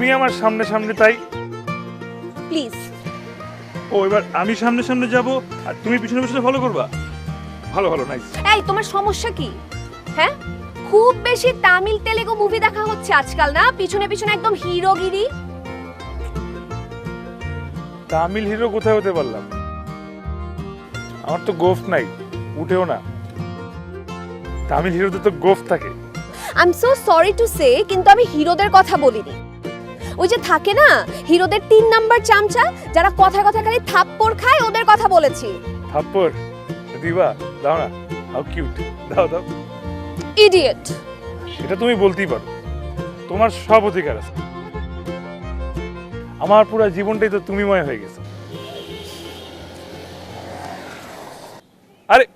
তুমি আমার সামনে সামনে, তাই প্লিজ। ও এবার আমি সামনে সামনে যাব আর তুমি পিছনে পিছনে ফলো করবা। ভালো ভালো, নাইস। এই তোমার সমস্যা কি? হ্যাঁ, খুব বেশি তামিল তেলেগু মুভি দেখা হচ্ছে আজকাল না, পিছনে পিছনে একদম হিরোগিরি। তামিল হিরো কোথায় হতে পারলাম? আমার তো গোফ নাই, উঠেও না। তামিল হিরোদের তো গোফ থাকে। I am so sorry to say, কিন্তু আমি হিরোদের কথা বলিনি। ওই যে থাকে না হিরোদের 3 নাম্বার চামচা, যারা কথা কথা খালি থাপ্পড় খায়, ওদের কথা বলেছি। থাপ্পড় দিবা? দাও না, হাউ কিউট, দাও দাও। ইডিয়েট। এটা তুমি বলতেই পারো, তোমার সব অধিকার আছে। আমার পুরো জীবনটাই তো তুমিময় হয়ে গেছে। আরে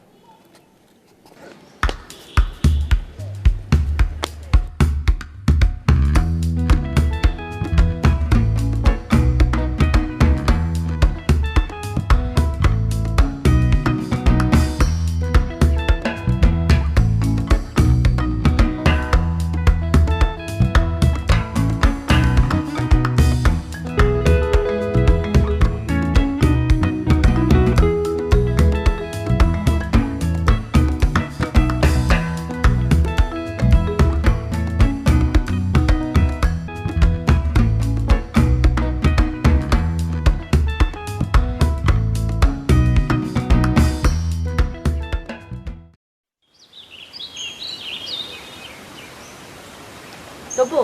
তবু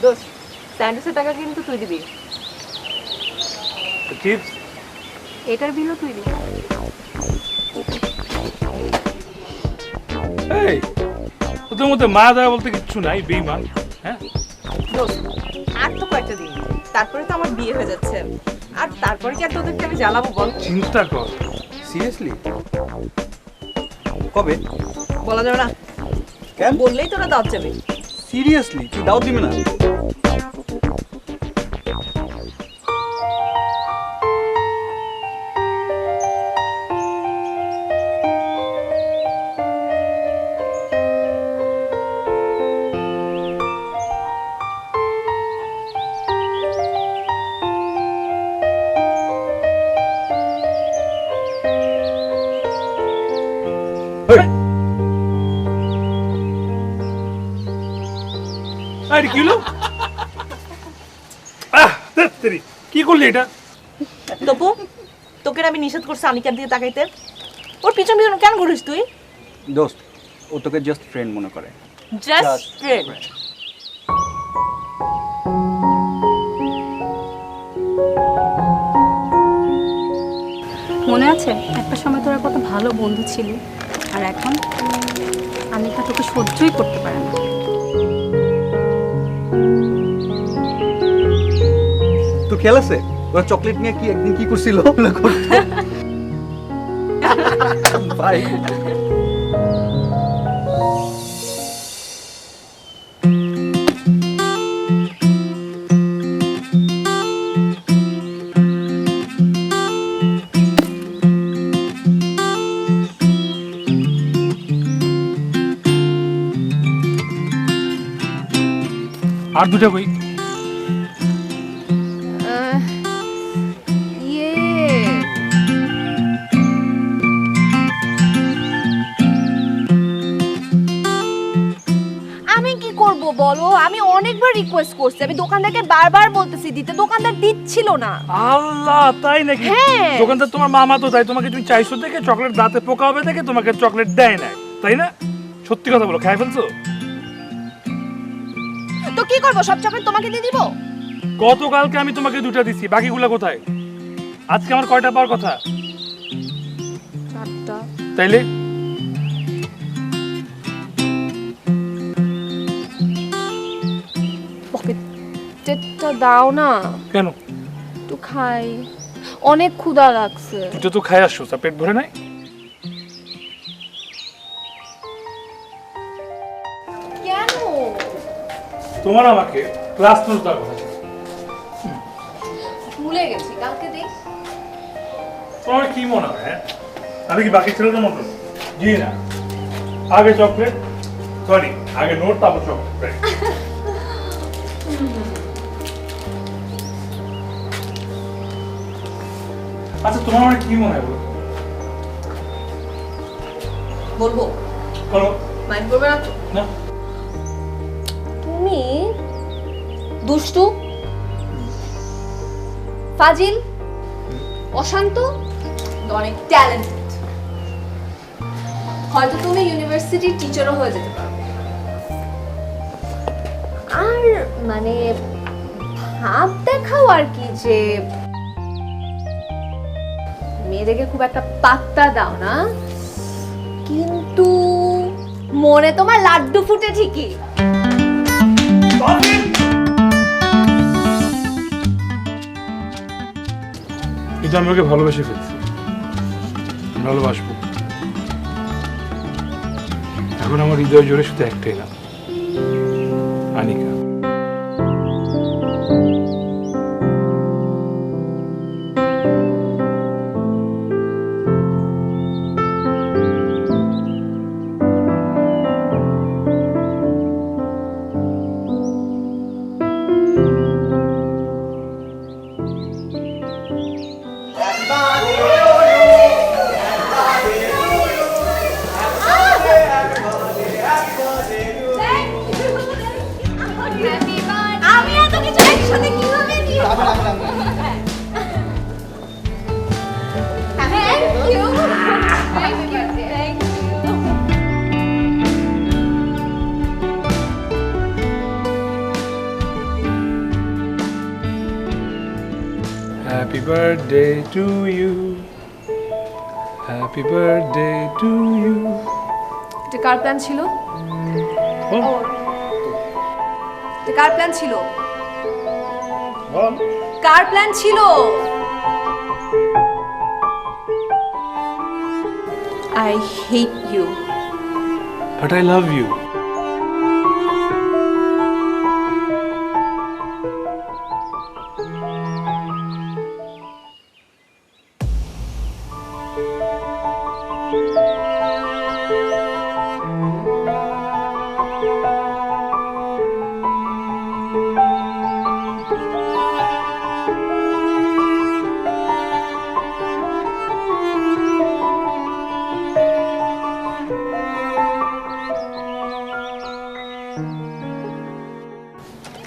দোস্ত, স্যান্ডউইচের টাকা কিন্তু তুই দিবি, চিপস এটার বিলও তুই দিবি। এই তোদের মধ্যে মা দেওয়া বলতে কিচ্ছু নাই, বেঈমান। হ্যাঁ দোস্ত, আর তো কয়েকটা দিন, তারপরে তো আমার বিয়ে হয়ে যাচ্ছে, আর তারপরে কি আর তোদেরকে আমি জ্বালাবো বল? চিন্তা কর। সিরিয়াসলি? কবে? বলা যাবে না। কেন? বললেই তোরা দাওয়াত যাবে। সিরিয়াসলি তুই দাওয়াত দিবি না? আরে কি হলো? তেরি কি করলি এটা? তবু তোকে আমি নিষেধ করছি আনিকার দিকে তাকাইতে, ওর পিছন পিছন কেন ঘুরিস তুই? দোস্ত, ও তোকে জাস্ট ফ্রেন্ড মনে করে। Just friend. মনে আছে একটা সময় তোরা কত ভালো বন্ধু ছিলি, আর এখন আনিকা তোকে সহ্যই করতে পারে না। তোর খেয়াল আছে ওরা চকলেট নিয়ে কি একদিন কি করছিল? ভাই আর দুটা কই? ইয়ে আমি কি করব বলো? আমি অনেকবার রিকোয়েস্ট করছি, আমি দোকানদারকে বারবার বলতেছি দিতে, দোকানদার দিচ্ছিল না। আল্লাহ, তাই নাকি? হ্যাঁ। দোকানদার তোমার মামা তো, তাই তোমাকে তুমি চাইছো দেখে চকলেট দাঁতে পোকা হবে দেখে তোমাকে চকলেট দেয় না, তাই না? সত্যি কথা বলো, খাই ফেলছো? তো কি করব, সব চকলেট তোমাকে দিয়ে দিব? গতকালকে আমি তোমাকে দুটা দিছি, বাকিগুলো কোথায়? আজকে আমার কয়টা পাওয়ার কথা? 4টা। তাইলে পকেটটা দাও না, কেন? একটু খাই, অনেক ক্ষুধা লাগছে। তুই তো খাই আসছো, তা পেট ভরে নাই? কেন? তোমার আমাকে ক্লাস নোট দেওয়ার কথা ছিল। ভুলে গেছি, কালকে দেই। তোমার কি মনে হয়? হ্যাঁ, আমি কি বাকি ছেলেদের মতো? জি না, আগে চকলেট, সরি আগে নোট, তারপর চকলেট। আচ্ছা তোমার মানে কি মনে হয় বলো? বলবো বলো মাইন্ড করবে না তো? না। তুমি দুষ্টু, ফাজিল, অশান্ত, অনেক ট্যালেন্টেড। হয়তো তুমি ইউনিভার্সিটির টিচারও হয়ে যেতে পারো। আর মানে ভাব দেখাও আর কি, যে মেয়েদেরকে খুব একটা পাত্তা দাও না, কিন্তু মনে তোমার লাড্ডু ফুটে ঠিকই। কিন্তু আমি ওকে ভালোবেসে ফেলছি, ভালোবাসবো। এখন আমার হৃদয় জোরে শুধু একটাই নাম, আনিকা। আমি এত কিছু একসাথে কিভাবে নিয়ে Thank you. Thank you. Thank you. Happy birthday to you. Happy birthday to you. এটা কার প্ল্যান ছিল? বল, এটা কার প্ল্যান ছিল? বল। কার প্ল্যান ছিল? I hate you. But I love you.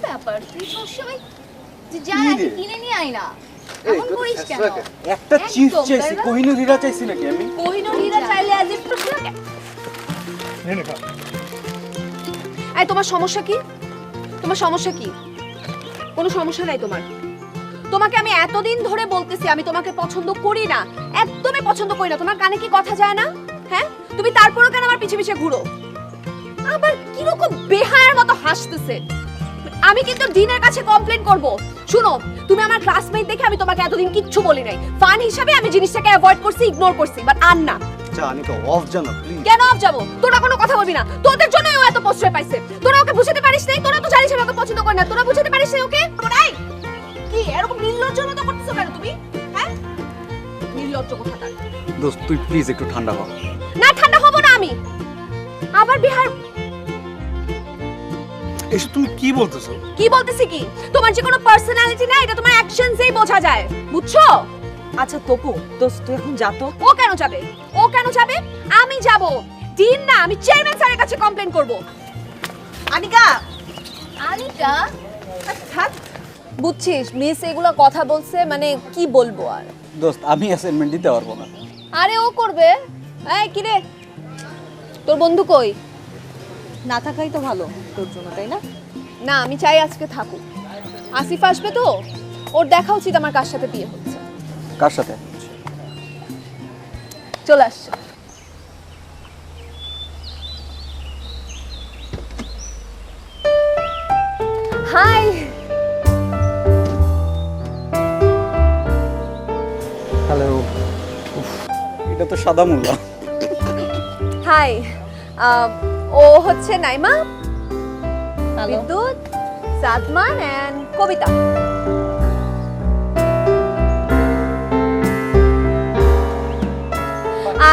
ব্যাপার তুই সবসময় যে যা আগে কিনে নিয়ে আয় না, এমন করিস কেন? একটা চিজ একদম, চাইছি, তাই না? কোহিনূর হীরা চাইছি নাকি আমি? কোহিনূর হীরা চাইলে আজ একটু নে নে খা। এই তোমার সমস্যা কি? তোমার সমস্যা কি? কোনো সমস্যা নাই তোমার? তোমাকে আমি এতদিন ধরে বলতেছি আমি তোমাকে পছন্দ করি না, একদমই পছন্দ করি না। তোমার কানে কি কথা যায় না? হ্যাঁ, তুমি তারপরও কেন আমার পিছে পিছে ঘুরো? আবার কিরকম বেহায়ার মতো হাসতেছে। আমি কিন্তু ডিনের কাছে কমপ্লেন করব। শুনো, তুমি আমার ক্লাসমেট দেখে আমি তোমাকে এতদিন কিচ্ছু বলি নাই। ফান হিসাবে আমি জিনিসটাকে অ্যাভয়েড করছি, ইগনোর করছি, বাট আর না। আচ্ছা আনিকা, অফ জানা প্লিজ। কেন অফ যাবো? তোরা কোনো কথা বলবি না। তোদের জন্যই ও এত প্রশ্রয় পাইছে। তোরা ওকে বুঝাতে পারিস নাই। তোরা তো জানিস আমি ওকে পছন্দ করি না। তোরা বুঝাতে পারিস নাই ওকে? ওরাই কি এরকম নির্লজ্জের মতো করতেছো কেন তুমি? হ্যাঁ, নির্লজ্জ কোথাকার। দোস্ত তুই প্লিজ একটু ঠান্ডা হ। না, ঠান্ডা হব না আমি। আবার বিহার এসব তুমি কি বলতেছো? কি বলতেছি কি? তোমার যে কোনো পার্সোনালিটি না, এটা তোমার অ্যাকশনসেই বোঝা যায়, বুঝছো? আচ্ছা তপু, দোস্ত তুই এখন যা তো। ও কেন যাবে? ও কেন যাবে? আমি যাব। ডিন না, আমি চেয়ারম্যান স্যারের কাছে কমপ্লেন করব। আনিকা, আনিকা, থাক। বুঝছিস মিস এগুলো কথা বলছে, মানে কি বলবো আর। দোস্ত আমি অ্যাসাইনমেন্ট দিতে পারবো না। আরে ও করবে। এই কি রে, তোর বন্ধু কই? না থাকাই তো ভালো তোর জন্য, তাই না? না, আমি চাই আজকে থাকুক। আসিফ আসবে তো, ওর দেখা উচিত আমার কার সাথে বিয়ে হচ্ছে। কার সাথে? চলে আসছে। হাই। হ্যালো। এটা তো সাদা মুলা। হাই, ও হচ্ছে নাইমা, বিদ্যুৎ, সাদমান এন্ড কবিতা।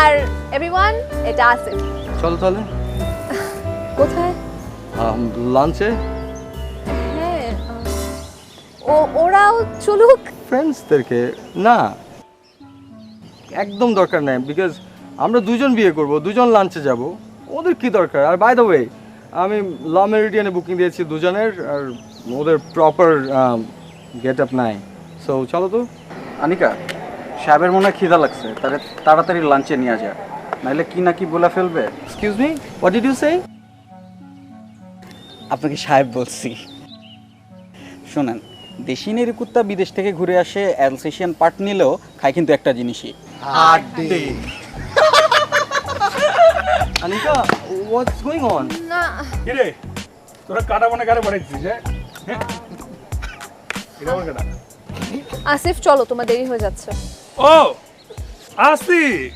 আর এভরিওয়ান, এটা আসিফ। চল চলে। কোথায়? লাঞ্চে হ্যাঁ, ওরাও চলুক। ফ্রেন্ডসদেরকে না, একদম দরকার নেই, বিকজ আমরা দুজন বিয়ে করব, দুজন লাঞ্চে যাব, ওদের কি দরকার? আর বাই দ্য ওয়ে আমি ল মেরিডিয়ানে বুকিং দিয়েছি দুজনের, আর ওদের প্রপার গেট আপ নাই। সো চলো তো। আনিকা, সাহেবের মনে হয় খিদা লাগছে, তাহলে তাড়াতাড়ি লাঞ্চে নিয়ে যা, নাহলে কি না কি বলে ফেলবে। Excuse me, what did you say? আপনাকে সাহেব বলছি। শোনেন, দেশি নেরি কুত্তা বিদেশ থেকে ঘুরে আসে, অ্যালসেশিয়ান পার্ট নিলেও খায় কিন্তু একটা জিনিসই, হাড্ডি। আনিকা, হোয়াটস গোইং অন? না কিরে তোরা কাটা মনে কারে বাড়াইছিস? হ্যাঁ এটা আমার কাটা। আসিফ চলো, তোমার দেরি হয়ে যাচ্ছে। ও আসিফ,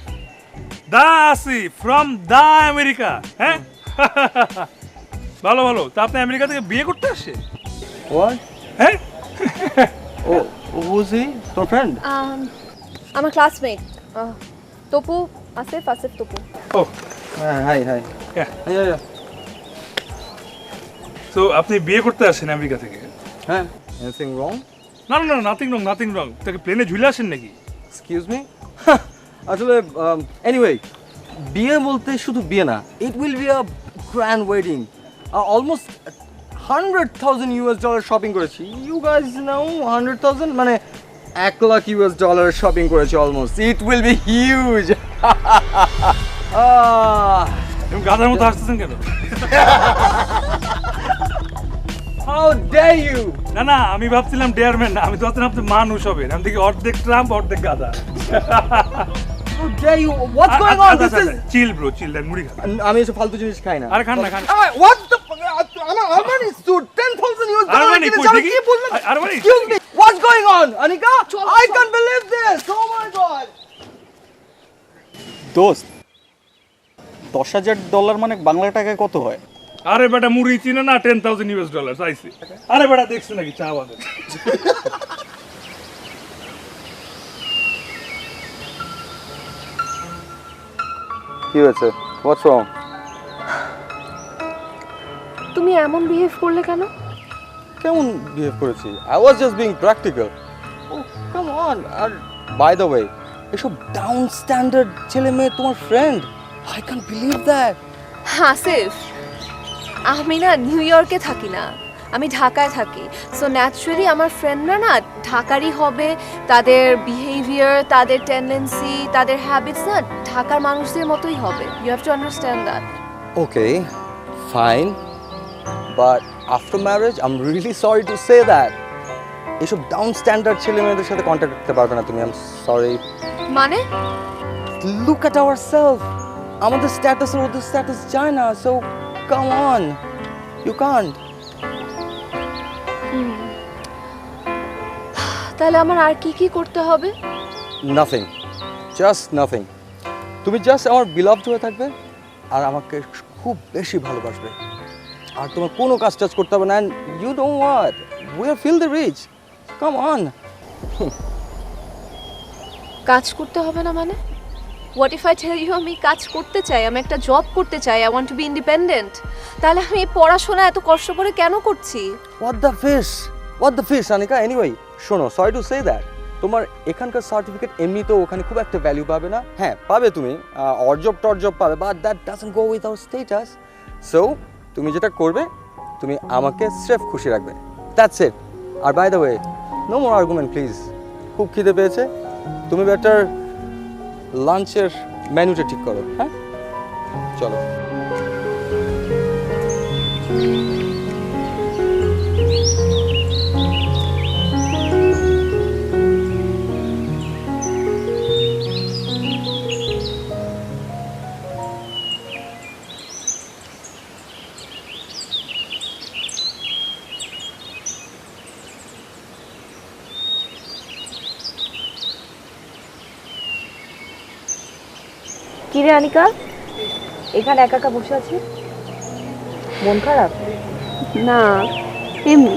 দা আসিফ ফ্রম দা আমেরিকা। হ্যাঁ ভালো ভালো। তা আপনি আমেরিকা থেকে বিয়ে করতে আসে? হোয়াট? হ্যাঁ ও হুজ হি? তোর ফ্রেন্ড? আমার ক্লাসমেট তপু। আসিফ, আসিফ তপু। ও হাই হাই। হ্যাঁ। তো আপনি বিয়ে করতে আসেন আমেরিকা থেকে? হ্যাঁ, এনিথিং রং? না না না, নাথিং রং। তাকে প্লেনে ঝুলে আসেন নাকি? এক্সকিউজ মি, আসলে এনিওয়ে, বিয়ে বলতে শুধু বিয়ে না, it will be a grand wedding. Almost $100,000 shopping করেছি। ইউ গাইজ নাও 100,000 মানে $1,00,000 শপিং করেছি almost. It will be huge. এবং গাধার মতো হাসতেছেন কেন? How dare you! না না, আমি ভাবছিলাম ডেয়ারম্যান না, আমি তো ভাবছিলাম আপনি মানুষ হবেন। আমি দেখি অর্ধেক ট্রাম্প অর্ধেক গাধা। How dare you! What's going on? This is chill bro, chill. Then মুড়ি খা। আমি এসব ফালতু জিনিস খাই না। আরে খান না, খান। হোয়াট দ্য আমার আরমানি স্যুট $10,000 আরমানি কিনেছি, কই আমি দেখি? কি বললাম? Armani? Excuse me, what's going on, Anika? চলো, I চলো। can't believe this. Oh my God. দোস্ত $10,000 মানে বাংলা টাকায় কত হয়? আরে বেটা মুড়ি চিনে না, $10,000 চাইছি। আরে বেটা দেখছো নাকি চা বাগান? কি হয়েছে? What's wrong? তুমি এমন বিহেভ করলে কেন? কেমন বিহেভ করেছি? I was just being practical. Oh, come on. আর by the way, এসব ডাউন স্ট্যান্ডার্ড ছেলে মেয়ে তোমার friend? I can't believe that. Asif, আমি না নিউ ইয়র্কে থাকি না, আমি ঢাকায় থাকি। সো ন্যাচারালি আমার ফ্রেন্ডরা না ঢাকারই হবে। তাদের বিহেভিয়ার, তাদের টেন্ডেন্সি, তাদের হ্যাবিটস না ঢাকার মানুষদের মতোই হবে। You have to understand that. Okay, fine. But after marriage, I'm really sorry to say that. এসব ডাউন স্ট্যান্ডার্ড ছেলে মেয়েদের সাথে কন্ট্যাক্ট করতে পারবে না তুমি। I'm sorry. মানে Look at ourselves. আমাদের স্ট্যাটাস আর ওদের স্ট্যাটাস যায় না, so come on. You can't. তাহলে আমার আর কি কি করতে হবে? Nothing. Just nothing. তুমি জাস্ট আমার beloved হয়ে থাকবে আর আমাকে খুব বেশি ভালোবাসবে। আর তোমার কোনো কাজ টাজ করতে হবে না। And you know what? We are filthy rich. Come on. কাজ করতে হবে না মানে? What if I tell you আমি কাজ করতে চাই, আমি একটা জব করতে চাই, I want to be independent, তাহলে আমি এই পড়াশোনা এত কষ্ট করে কেন করছি? What the fish? What the fish, Anika? Anyway, শোনো, sorry to say that. তোমার এখানকার সার্টিফিকেট এমনিতেও ওখানে খুব একটা ভ্যালু পাবে না। হ্যাঁ পাবে তুমি, অর্জব টর্জব পাবে, but that doesn't go with our status. So তুমি যেটা করবে, তুমি আমাকে স্রেফ খুশি রাখবে, দ্যাটস ইট। আর by the way, no more argument please. খুব খিদে পেয়েছে, তুমি বেটার লাঞ্চের মেনুটা ঠিক করো। হ্যাঁ চলো। কিরে আনিকা, এখানে একা একা বসে আছি, মন খারাপ? না এমনি।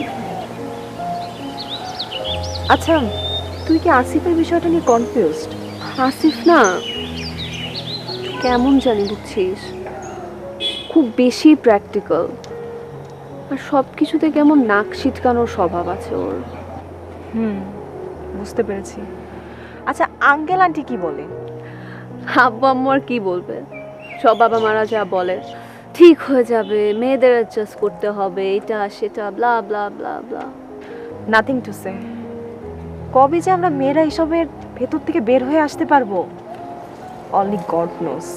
আচ্ছা তুই কি আসিফের বিষয়টা নিয়ে কনফিউজড? আসিফ না কেমন জানি বুঝছিস, খুব বেশি প্র্যাকটিক্যাল আর সব কিছুতে কেমন নাক সিটকানোর স্বভাব আছে ওর। বুঝতে পেরেছি। আচ্ছা আঙ্কেল আন্টি কি বলে? আব্বু আম্মু আর কি বলবে, সব বাবা মারা যা বলে ঠিক হয়ে যাবে, মেয়েদের অ্যাডজাস্ট করতে হবে, এটা সেটা ব্লা ব্লা ব্লা ব্লা। Nothing to say. কবে যে আমরা মেয়েরা এসবের ভেতর থেকে বের হয়ে আসতে পারবো, অনলি গড নোস।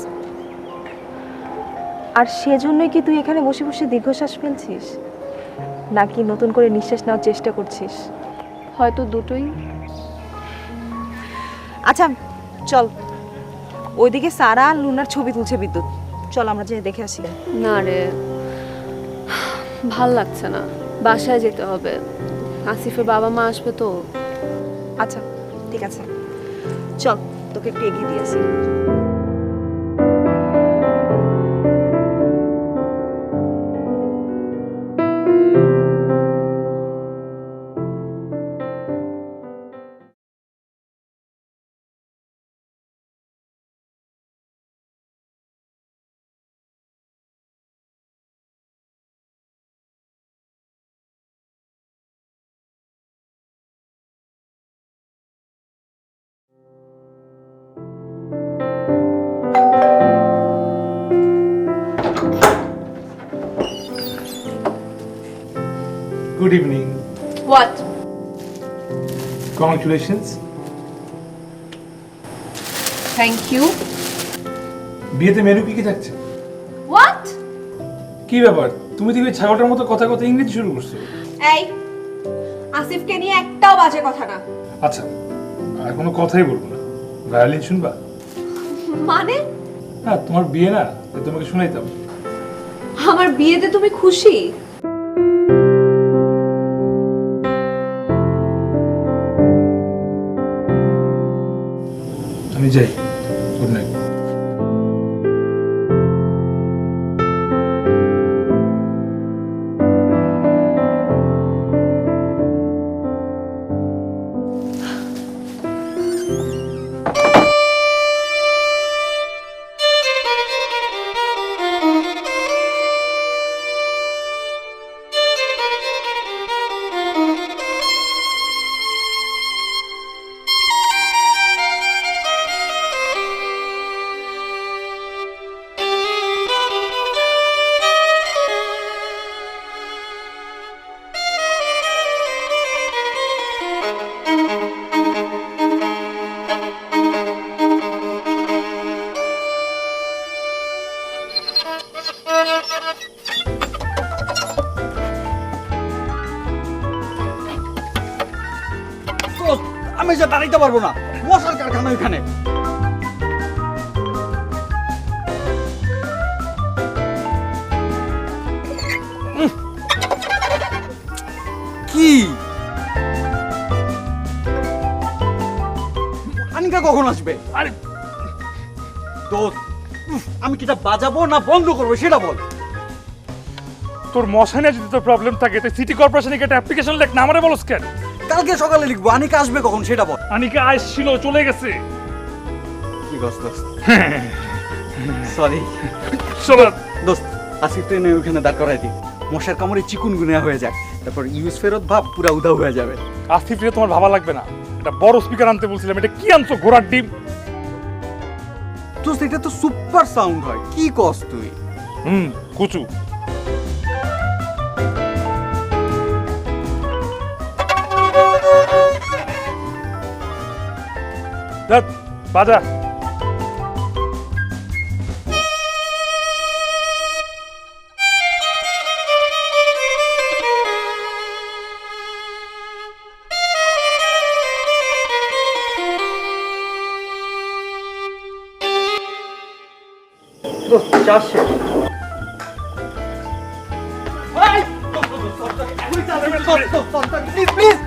আর সেজন্যই কি তুই এখানে বসে বসে দীর্ঘশ্বাস ফেলছিস, নাকি নতুন করে নিঃশ্বাস নেওয়ার চেষ্টা করছিস? হয়তো দুটোই। আচ্ছা চল, ওইদিকে সারা আর লুনার ছবি তুলছে বিদ্যুৎ, চল আমরা যেয়ে দেখে আসি। না রে, ভাল লাগছে না, বাসায় যেতে হবে, আসিফের বাবা মা আসবে তো। আচ্ছা ঠিক আছে, চল তোকে একটু এগিয়ে দিয়ে আসি। Good evening. What? Congratulations. Thank you. বিয়েতে মেনু কি কি থাকছে? হোয়াট? কি ব্যাপার, তুমি দেখবে ছাগলটার মতো কথা কথা ইংরেজি শুরু করছো। এই, আসিফকে নিয়ে একটাও বাজে কথা না। আচ্ছা, আর কোনো কথাই বলবো না। ভায়োলিন শুনবা? মানে? হ্যাঁ, তোমার বিয়ে না, তাই তোমাকে শোনাইতাম। আমার বিয়েতে তুমি খুশি? আমি যাই, গুড নাইট। আমি যে দাঁড়াইতে পারবো না, মশার কারখানা ওইখানে। কি আনিকা কখন আসবে? আরে তো আমি কিটা বাজাবো না বন্ধ করবো সেটা বল। তোর মশা নিয়ে যদি তোর প্রবলেম থাকে, তাই সিটি কর্পোরেশনে একটা অ্যাপ্লিকেশন লেখ না, আমারে বলস কেন? কালকে সকালে লিখবো, আনিকা আসবে কখন সেটা বল। আনিকা আসছিল, চলে গেছে। কি দোস্ত? সরি চলো দোস্ত, আজকে ট্রেনে ওখানে দাঁড় করাই দিই, মশার কামড়ে চিকুনগুনিয়া হয়ে যায়, তারপর ইউজ ফেরত ভাব পুরা উধাও হয়ে যাবে। আসিফ রে তোমার ভাবা লাগবে না, এটা বড় স্পিকার আনতে বলছিলাম, এটা কি আনছো ঘোড়ার ডিম? দোস্ত এটা তো সুপার সাউন্ড হয়, কি কস তুই? কুচু। ধ্যাৎ, বাজা। চা শেষ। প্লিজ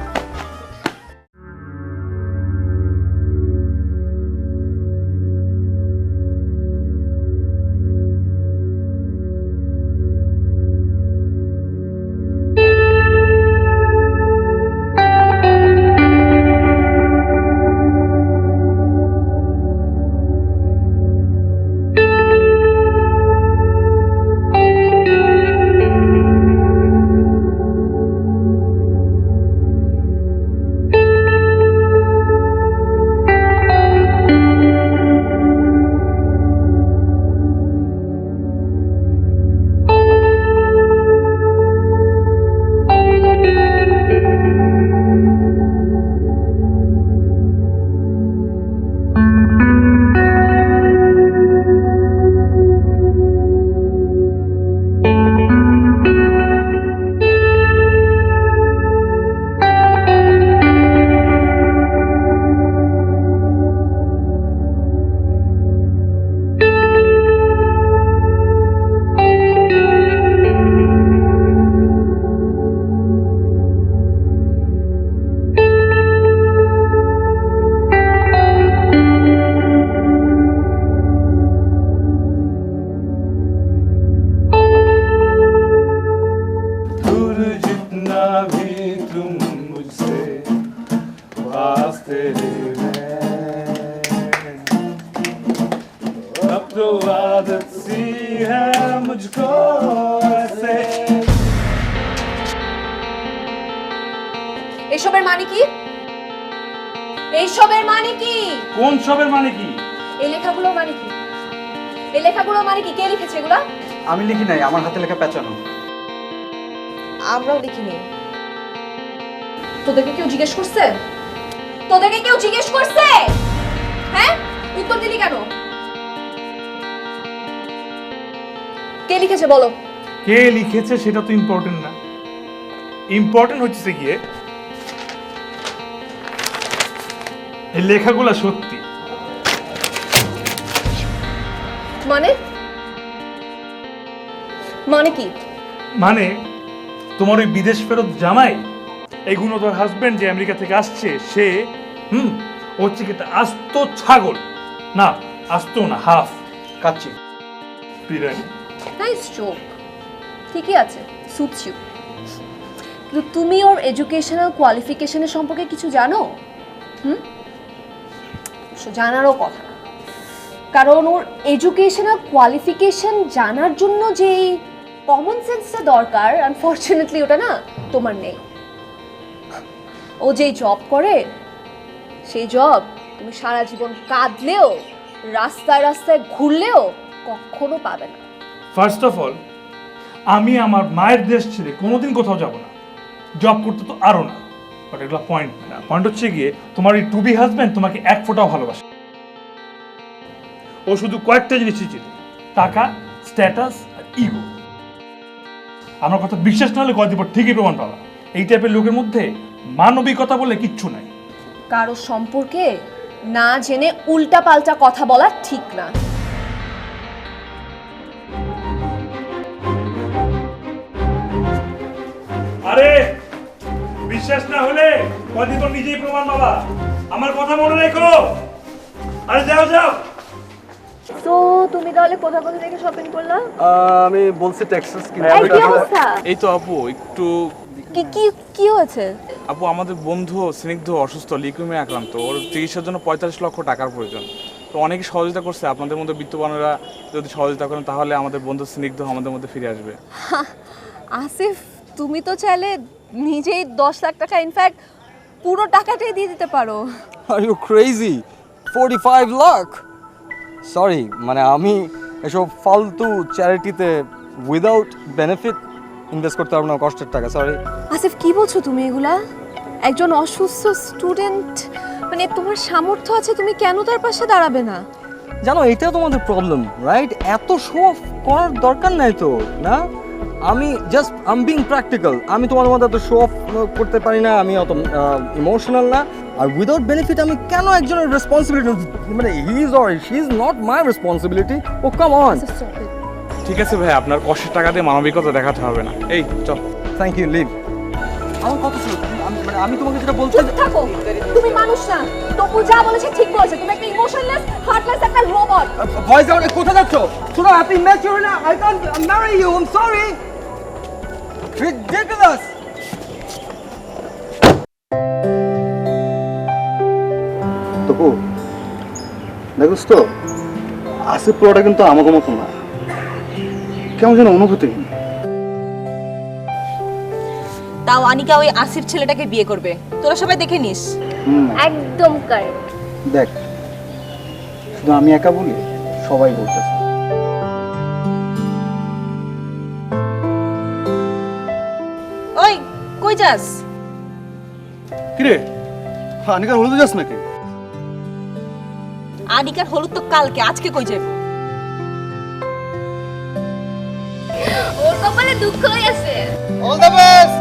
तो आदत सी है मुझको ऐसे। এসবের মানে কি? এইসবের মানে কি? কোন সবের মানে কি? এই লেখাগুলোর মানে কি? এই লেখাগুলোর মানে কি? কে লিখেছে এগুলা? আমি লিখি নাই, আমার হাতে লেখা পেঁচানো। আমরাও লিখিনি। তোদেরকে কেউ জিজ্ঞেস করছে? তোদেরকে কেউ জিজ্ঞেস করছে? হ্যাঁ, উত্তর দিলি কেন? কে লিখেছে বলো? কে লিখেছে সেটা তো ইম্পর্টেন্ট না, ইম্পর্টেন্ট হচ্ছে গিয়ে এই লেখাগুলো সত্যি। মানে মানে কি? মানে তোমার ওই বিদেশ ফেরত জামাই, এইগুলো তোর হাজবেন্ড যে আমেরিকা থেকে আসছে সে ও হচ্ছে কি একটা আস্ত ছাগল, না আস্ত না, half kacchi. Biryani. Nice joke, ঠিকই আছে, সুটস ইউ। কিন্তু তুমি ওর এডুকেশনাল কোয়ালিফিকেশনের সম্পর্কে কিছু জানো? জানারও কথা না, কারণ ওর এডুকেশনাল কোয়ালিফিকেশন জানার জন্য যে কমন সেন্সটা দরকার, আনফরচুনেটলি ওটা না তোমার নেই। ও যেই জব করে সেই জব তুমি সারা জীবন কাঁদলেও রাস্তায় রাস্তায় ঘুরলেও কখনো পাবে না। ফার্স্ট অফ অল আমি আমার মায়ের দেশ ছেড়ে কোনোদিন কোথাও যাব না, জব করতে তো আরও না। বাট এগুলো পয়েন্ট না, পয়েন্ট হচ্ছে গিয়ে তোমার এই টু বি হাজব্যান্ড তোমাকে এক ফোঁটাও ভালোবাসে। ও শুধু কয়েকটা জিনিসই চিনে, টাকা, স্ট্যাটাস আর ইগো। আমার কথা বিশ্বাস না হলে কয়েকদিন পর ঠিকই প্রমাণ পাবা। এই টাইপের লোকের মধ্যে মানবিকতা বলে কিচ্ছু নাই। কারো সম্পর্কে না জেনে উল্টা পাল্টা কথা বলা ঠিক না। আরে বিশ্বাস না হলে কয়েকদিন পর নিজেই প্রমাণ পাবা, আমার কথা মনে রেখো। আরে যাও যাও। তো তুমি তাহলে কোথা কোথা থেকে শপিং করলা? আমি বলছি টেক্সাস এই কি অবস্থা? এই তো আপু একটু কি কি কি হয়েছে? আপু আমাদের বন্ধু স্নিগ্ধ অসুস্থ, লিউকেমিয়া আক্রান্ত। ওর চিকিৎসার জন্য 45 লক্ষ টাকার প্রয়োজন। তো অনেকে সহযোগিতা করছে, আপনাদের মধ্যে বিত্তবানেরা যদি সহযোগিতা করেন তাহলে আমাদের বন্ধু স্নিগ্ধ আমাদের মধ্যে ফিরে আসবে। আসিফ, তুমি তো চাইলে নিজেই 10 লাখ টাকা, ইনফ্যাক্ট পুরো টাকাটাই দিয়ে দিতে পারো। Are you crazy? 45 lakh? Sorry, মানে আমি এসব ফালতু চ্যারিটিতে উইদাউট বেনিফিট ইনভেস্ট করতে পারবো না, কষ্টের টাকা। সরি। আসিফ, কি বলছো তুমি এগুলা? একজন অসুস্থ স্টুডেন্ট, মানে তোমার সামর্থ্য আছে, তুমি কেন তার পাশে দাঁড়াবে না? জানো, এটা তোমাদের প্রবলেম, রাইট? এত শো অফ করার দরকার নাই তো, না? আমি জাস্ট বিং প্র্যাকটিক্যাল। আমি তোমাদের মধ্যে এত শো অফ করতে পারি না, আমি অত ইমোশনাল না। আর উইদাউট বেনিফিট আমি কেন একজনের রেসপন্সিবিলিটি, মানে he is or she is not my responsibility. Oh come on. ঠিক আছে ভাই, আপনার কষ্টের টাকা দিয়ে মানবিকতা দেখাতে হবে না। এই চল। Thank you, leave. আমার কথা ছিল, মানে আমি তোমাকে যেটা বলতে চুপ থাকো, তুমি মানুষ না। তপু যা বলেছে ঠিক বলেছে, তুমি একটা ইমোশনলেস, হার্টলেস একটা রোবট। Voice down. কোথায় যাচ্ছ? শোনো, আপনি ম্যাচিওর না। I can't marry you, I am sorry. Ridiculous. Tapu দেখোস তো, আসিফ পুরোটা কিন্তু আমাকে মতো না, কেমন যেন অনুভূতি। তাও আনিকা ওই আসিফ ছেলেটাকে বিয়ে করবে, তোরা সবাই দেখে নিস। একদম কারেক্ট। দেখ, শুধু আমি একা বলি, সবাই বলতেছে। ওই কই যাস? কিরে, আনিকার হলুদ যাস নাকি? আনিকার হলুদ তো কালকে, আজকে কই যাবো? ওর কপালে দুঃখ হয়েছে। All the best.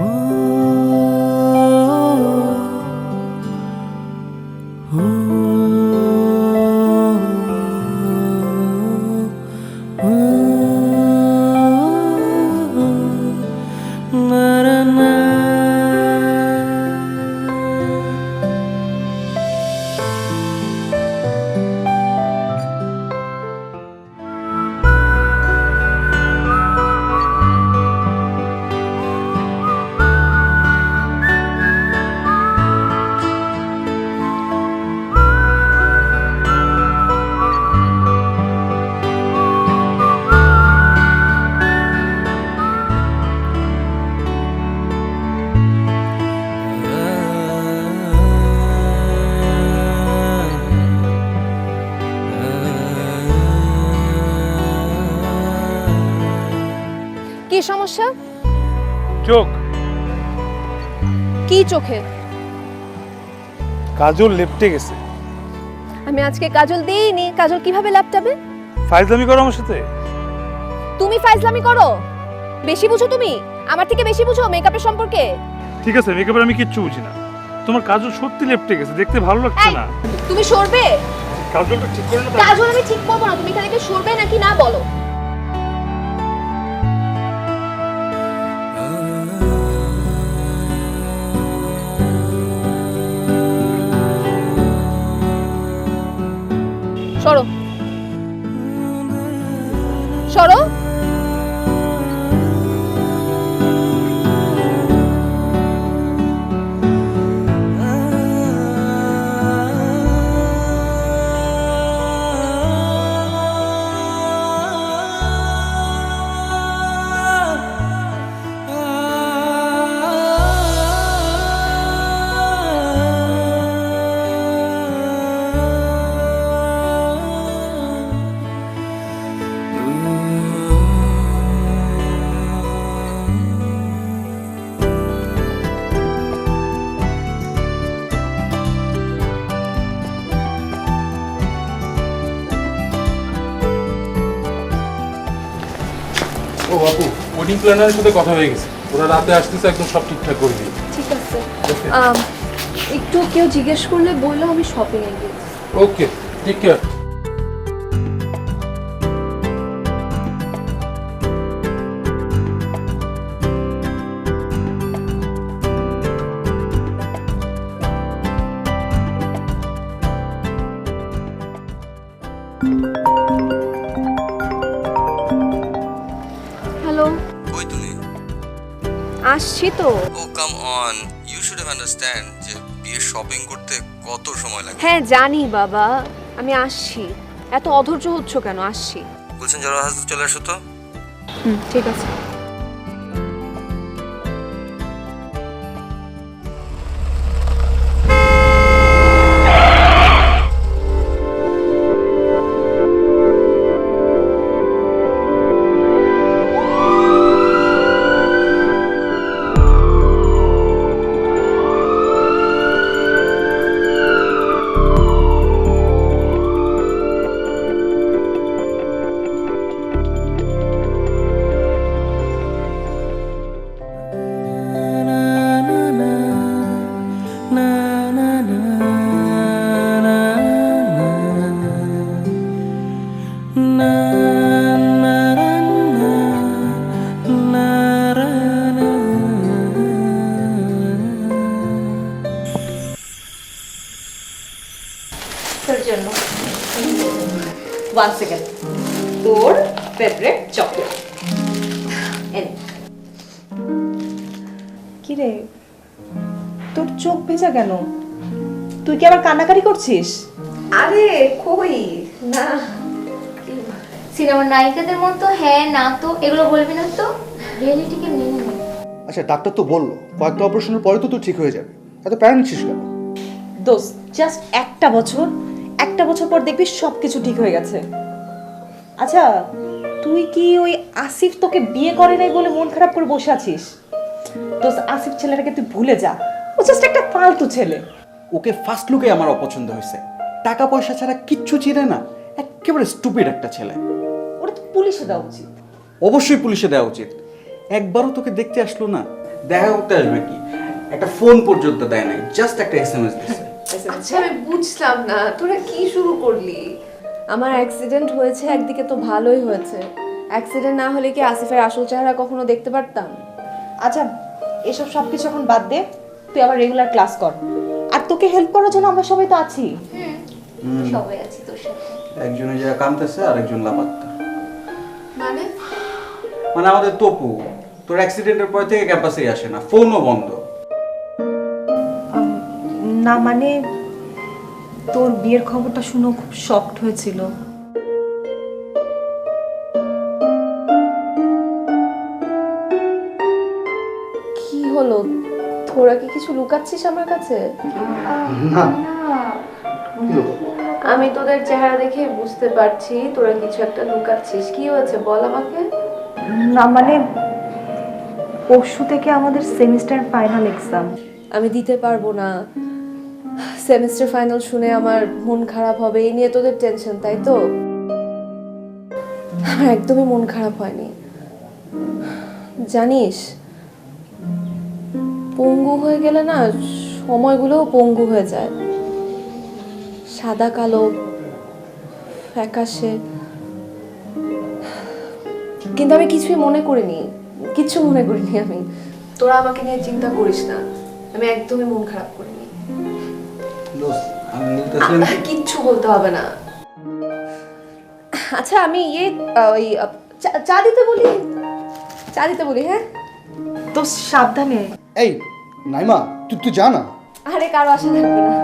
Oh সমস্যা? চোখ। কি চোখে? কাজল লেপটে গেছে। আমি আজকে কাজল দিইনি, কাজল কিভাবে ল্যাপটপে? ফাইজলামি করো আমার সাথে? তুমি ফাইজলামি করো? বেশি বুঝো তুমি, আমার থেকে বেশি বুঝো মেকআপের সম্পর্কে। ঠিক আছে, মেকআপের আমি কিচ্ছু বুঝি না। তোমার কাজল সত্যি লেপটে গেছে, দেখতে ভালো লাগছে এই, না। তুমি সরবে? কাজলটা ঠিক করে না। কাজল আমি ঠিক করবো না, তুমি খালি সরবে নাকি না বলো। সরো সরো। ও বাপু, ওয়েডিং প্ল্যানারের সাথে কথা হয়ে গেছে, ওরা রাতে আসতেছে, একদম সব ঠিকঠাক করে দিবে। ঠিক আছে, একটু কেউ জিজ্ঞেস করলে বললো আমি শপিং এ গিয়েছি। ওকে, টেক কেয়ার। হ্যালো, কই তুমি? আসছি তো। Oh come on, you should have understand যে বিয়ে শপিং করতে কত সময় লাগে। হ্যাঁ জানি বাবা, আমি আসছি। এত অধৈর্য হচ্ছ কেন? আসছি। বলছেন যারা হাসতে চলে আসো তো। ঠিক আছে। তোর জন্য 1 সেকেন্ড, তোর ফেভারিট চকলেট। কি রে, তোর চোখ ভেজা কেন? তুই কি আবার কান্নাকাটি করছিস? আরে কই না, সিনেমার নায়িকাদের মতো হ্যাঁ না তো এগুলো বলবি না তো, রিয়েলিটিকে মেনে নে। আচ্ছা, ডাক্তার তো বললো কয়েকটা অপারেশনের পরে তো তুই ঠিক হয়ে যাবে, এত প্যারা নিচ্ছিস কেন? দোস্ত, জাস্ট একটা বছর পর দেখবি সবকিছু ঠিক হয়ে গেছে। আচ্ছা, তুই কি ওই আসিফ তোকে বিয়ে করে নাই বলে মন খারাপ করে বসে আছিস? দোস্ত, আসিফ ছেলেটাকে তুই ভুলে যা, ও জাস্ট একটা ফালতু ছেলে। ওকে ফার্স্ট লুকে আমার অপছন্দ হয়েছে, টাকা পয়সা ছাড়া কিচ্ছু চিনে না, একেবারে স্টুপিড একটা ছেলে। ওটা তো পুলিশে দেওয়া উচিত। অবশ্যই পুলিশে দেওয়া উচিত। একবারও তোকে দেখতে আসলো না, দেখা করতে আসবে কি, একটা ফোন পর্যন্ত দেয় নাই, জাস্ট একটা এসএমএস দিছে। আচ্ছা আমি বুঝলাম না, তোরা কি শুরু করলি? আমার অ্যাক্সিডেন্ট হয়েছে, একদিকে তো ভালোই হয়েছে। অ্যাক্সিডেন্ট না হলে কি আসিফের আসল চেহারা কখনো দেখতে পারতাম? আচ্ছা, এসব সবকিছু এখন বাদ দে, তুই আবার রেগুলার ক্লাস কর। আর তোকে হেল্প করার জন্য আমরা সবাই তো আছি। সবাই আছি তোর সাথে। একজনে যা কামতেছে আর একজন লাপাত্তা। মানে মানে আমাদের তপু তোর অ্যাক্সিডেন্টের পর থেকে ক্যাম্পাসেই আসে না, ফোনও বন্ধ। না মানে তোর বিয়ের খবরটা শুনে খুব শকড হয়েছিল। কি হলো, তোরা কি কিছু লুকাচ্ছিস আমার কাছে? না, আমি তোদের চেহারা দেখে বুঝতে পারছি তোরা কিছু একটা লুকাচ্ছিস। কি হয়েছে বল আমাকে। না মানে পরশু থেকে আমাদের সেমিস্টার ফাইনাল এক্সাম। আমি দিতে পারবো না, সেমিস্টার ফাইনাল শুনে আমার মন খারাপ হবে, এই নিয়ে তোদের টেনশন, তাই তো? আমার একদমই মন খারাপ হয়নি। জানিস, পঙ্গু হয়ে গেলে না সময়গুলোও পঙ্গু হয়ে যায়। সাদা কালো ফ্যাকাশে, কিন্তু আমি কিছুই মনে করিনি, কিচ্ছু মনে করিনি আমি। তোরা আমাকে নিয়ে চিন্তা করিস না, আমি একদমই মন খারাপ করিনি। কিচ্ছু বলতে হবে না। আচ্ছা, আমি ওই চা দিতে বলি, চা দিতে বলি। হ্যাঁ তো সাবধানে। এই নাইমা, তুই যা না। আরে কারো আশা থাকবে না।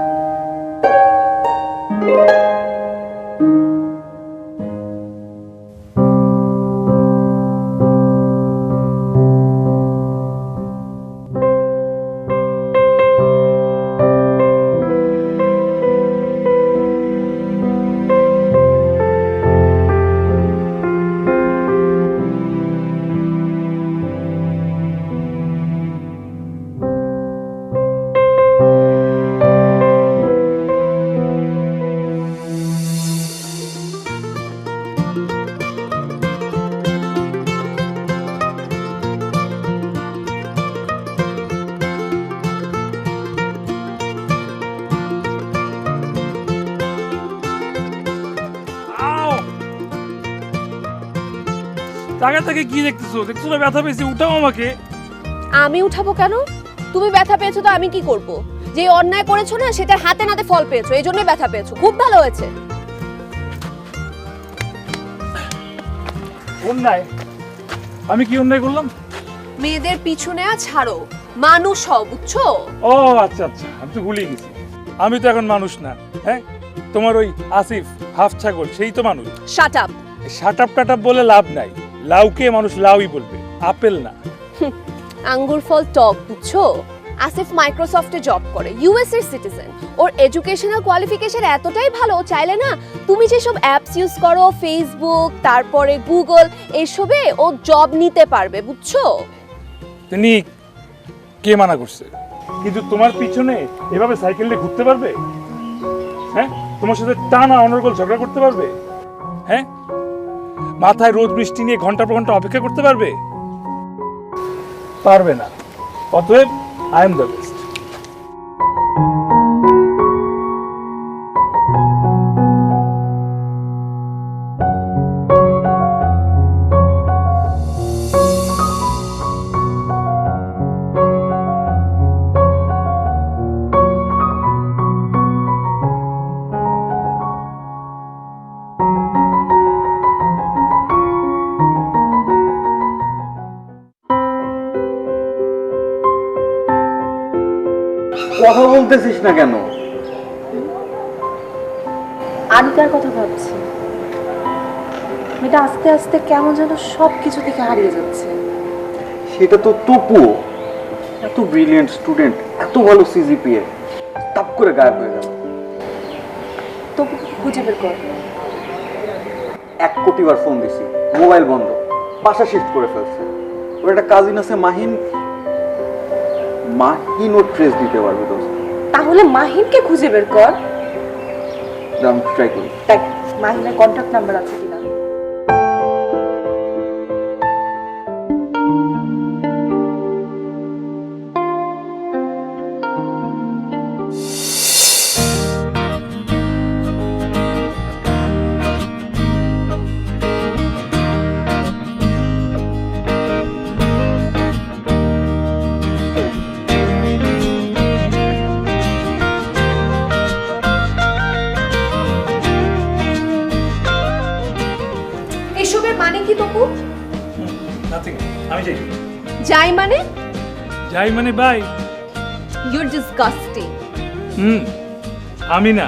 টাকা থেকে কি দেখতেছো? দেখছো না ব্যথা পেয়েছি, উঠাও আমাকে। আমি উঠাবো কেন? তুমি ব্যথা পেয়েছো তো আমি কি করব? যে অন্যায় করেছো না সেটার হাতে নাতে ফল পেয়েছো, এই জন্যই ব্যথা পেয়েছো। খুব ভালো হয়েছে। অন্যায়? আমি কি অন্যায় করলাম? মেয়েদের পিছু নেওয়া ছাড়ো, মানুষ হও, বুঝছো? ও আচ্ছা আচ্ছা, আমি তো ভুলে গেছি। আমি তো এখন মানুষ না। হ্যাঁ, তোমার ওই আসিফ হাফ ছাগল সেই তো মানুষ। Shut up. শাট আপ টাট আপ বলে লাভ নাই। লাউকে মানুষ লাউই বলবে, আপেল না। আঙ্গুর ফল টক, বুঝছো? আসিফ মাইক্রোসফটে জব করে, ইউএস এর সিটিজেন। ওর এডুকেশনাল কোয়ালিফিকেশন এতটাই ভালো, চাইলে না তুমি যেসব অ্যাপস ইউজ করো, ফেসবুক, তারপরে গুগল, এসবে ও জব নিতে পারবে, বুঝছো? তিনি কে মানা করছে? কিন্তু তোমার পিছনে এভাবে সাইকেল নিয়ে ঘুরতে পারবে? হ্যাঁ, তোমার সাথে টানা অনর্গল ঝগড়া করতে পারবে? হ্যাঁ, মাথায় রোদ বৃষ্টি নিয়ে ঘন্টা পর ঘন্টা অপেক্ষা করতে পারবে? পারবে না। অতএব আই এম দ্য বেস্ট। কথা বলতেছিস না কেন? আনিকার কথা ভাবছি। মেয়েটা আস্তে আস্তে কেমন যেন সব কিছু থেকে হারিয়ে যাচ্ছে। সেটা তো তপুও, এত ব্রিলিয়েন্ট স্টুডেন্ট, এত ভালো সিজিপিএ, তাপ করে গায়েব হয়ে গেল। তবু খুঁজে বের কর। 1 কোটি বার ফোন দিছি, মোবাইল বন্ধ, বাসা শিফট করে ফেলছে। ওর একটা কাজিন আছে মাহিন, মাহিন ওর ট্রেস দিতে পারবে। দোস্ত, তাহলে মাহিনকে খুঁজে বের কর। আমি ট্রাই করি। দেখ মাহিনের কন্ট্যাক্ট নাম্বার আছে কিনা। এসবের মানে কি তপু? নাথিং, আমি যাই। যাই মানে? যাই মানে বাই। You R disgusting. আমি না,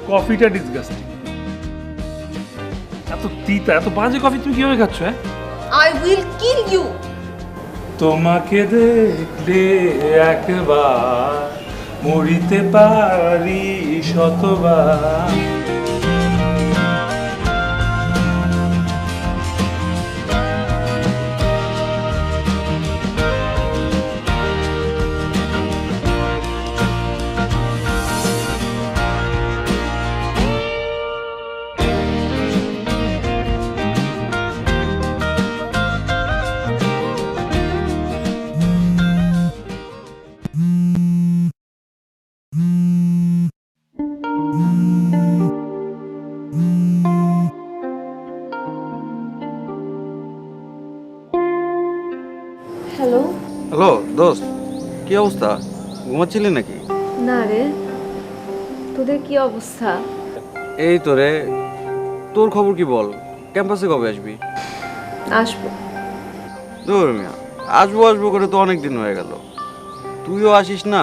কফিটা ডিসগাস্টিং। এত তিতা, এত বাজে কফি তুমি কিভাবে খাচ্ছ? হ্যাঁ, আই উইল কিল ইউ। তোমাকে দেখলে একবার মরিতে পারি শতবার। হ্যালো দোস্ত, কি অবস্থা? ঘুমাচ্ছিলি নাকি? না রে, তোদের কি অবস্থা? এই তো রে, তোর খবর কি বল? ক্যাম্পাসে কবে আসবি? আসবো। দূর মিয়া, আসবো আসবো করে তো অনেক দিন হয়ে গেল। তুইও আসিস না,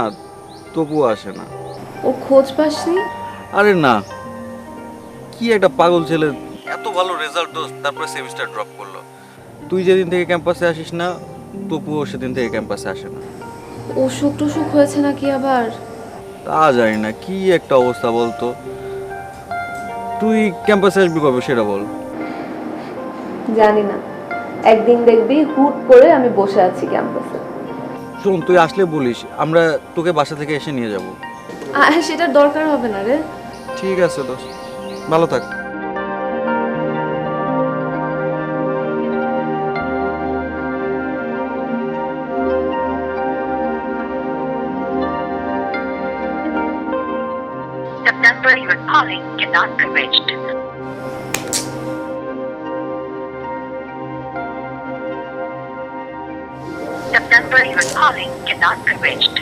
তবুও আসে না। ও খোঁজ পাসনি? আরে না, কি একটা পাগল ছেলে, এত ভালো রেজাল্ট দোস্ত, তারপরে সেমিস্টার ড্রপ করলো। তুই যেদিন থেকে ক্যাম্পাসে আসিস না, তবুও সেদিন থেকে ক্যাম্পাসে আসে না। অসুখ টসুখ হয়েছে নাকি আবার? তা জানি না, কি একটা অবস্থা বলতো। তুই ক্যাম্পাসে আসবি কবে সেটা বল। জানি না, একদিন দেখবি হুট করে আমি বসে আছি ক্যাম্পাসে। শোন, তুই আসলে বলিস, আমরা তোকে বাসা থেকে এসে নিয়ে যাব। সেটার দরকার হবে না রে। ঠিক আছে দোস্ত, ভালো থাক। The number you are calling cannot be reached. The number you are calling cannot be reached.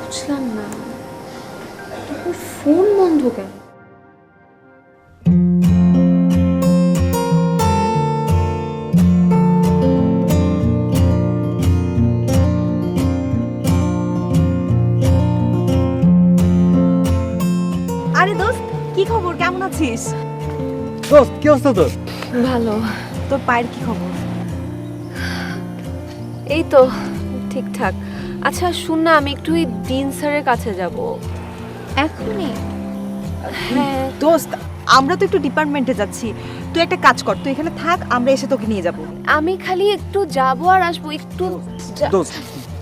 বুঝলাম না, তোর ফোন বন্ধ কেন? আরে দোস্ত, কি খবর? কেমন আছিস? দোস্ত কি অবস্থা তোর? ভালো। তোর পায়ের কি খবর? এই তো ঠিকঠাক। আচ্ছা শুন না, আমি একটু ওই ডিন স্যারের কাছে যাব। এখনই? হ্যাঁ। দোস্ত, আমরা তো একটু ডিপার্টমেন্টে যাচ্ছি, তুই একটা কাজ কর, তুই এখানে থাক, আমরা এসে তোকে নিয়ে যাব। আমি খালি একটু যাবো আর আসবো, একটু দোস্ত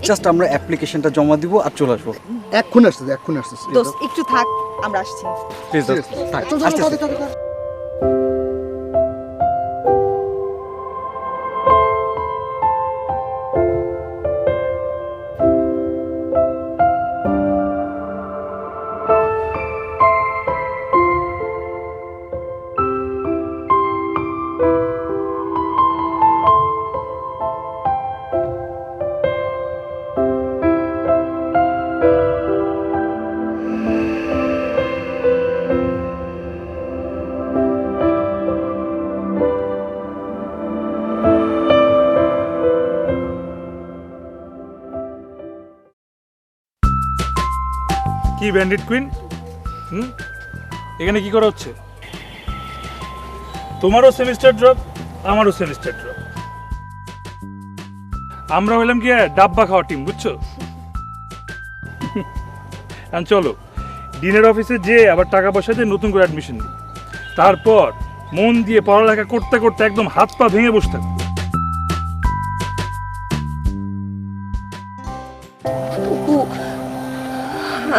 জাস্ট আমরা অ্যাপ্লিকেশনটা জমা দিব আর চলে আসবো। এক্ষুনি আসতেছি, এক্ষুনি আসতেছি। দোস্ত একটু থাক, আমরা আসছি। প্লিজ দোস্ত, থাক, আসতেছি। কি ব্যান্ডিট কুইন, এখানে কি করা হচ্ছে? তোমারও সেমিস্টার ড্রপ, আমারও সেমিস্টার ড্রপ। আমরা হইলাম কি ডাব্বা খাওয়া টিম, বুঝছো? চলো ডিনের অফিসে যে আবার টাকা পয়সা দিয়ে নতুন করে অ্যাডমিশন নিই, তারপর মন দিয়ে পড়ালেখা করতে করতে একদম হাত পা ভেঙে বসে থাকবো।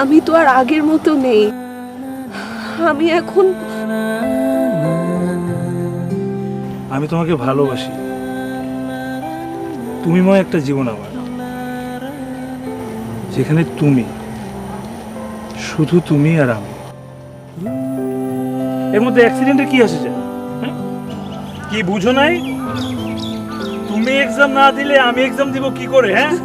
আমি তো আর আগের মতো নেই। আমি এখন আমি তোমাকে ভালোবাসি, তুমিময় একটা জীবন আমার, যেখানে তুমি, শুধু তুমি আর আমি। এর মধ্যে অ্যাক্সিডেন্টে কি আসে যায়? হ্যাঁ? কি বুঝো নাই? তুমি এক্সাম না দিলে আমি এক্সাম দিব কি করে? হ্যাঁ,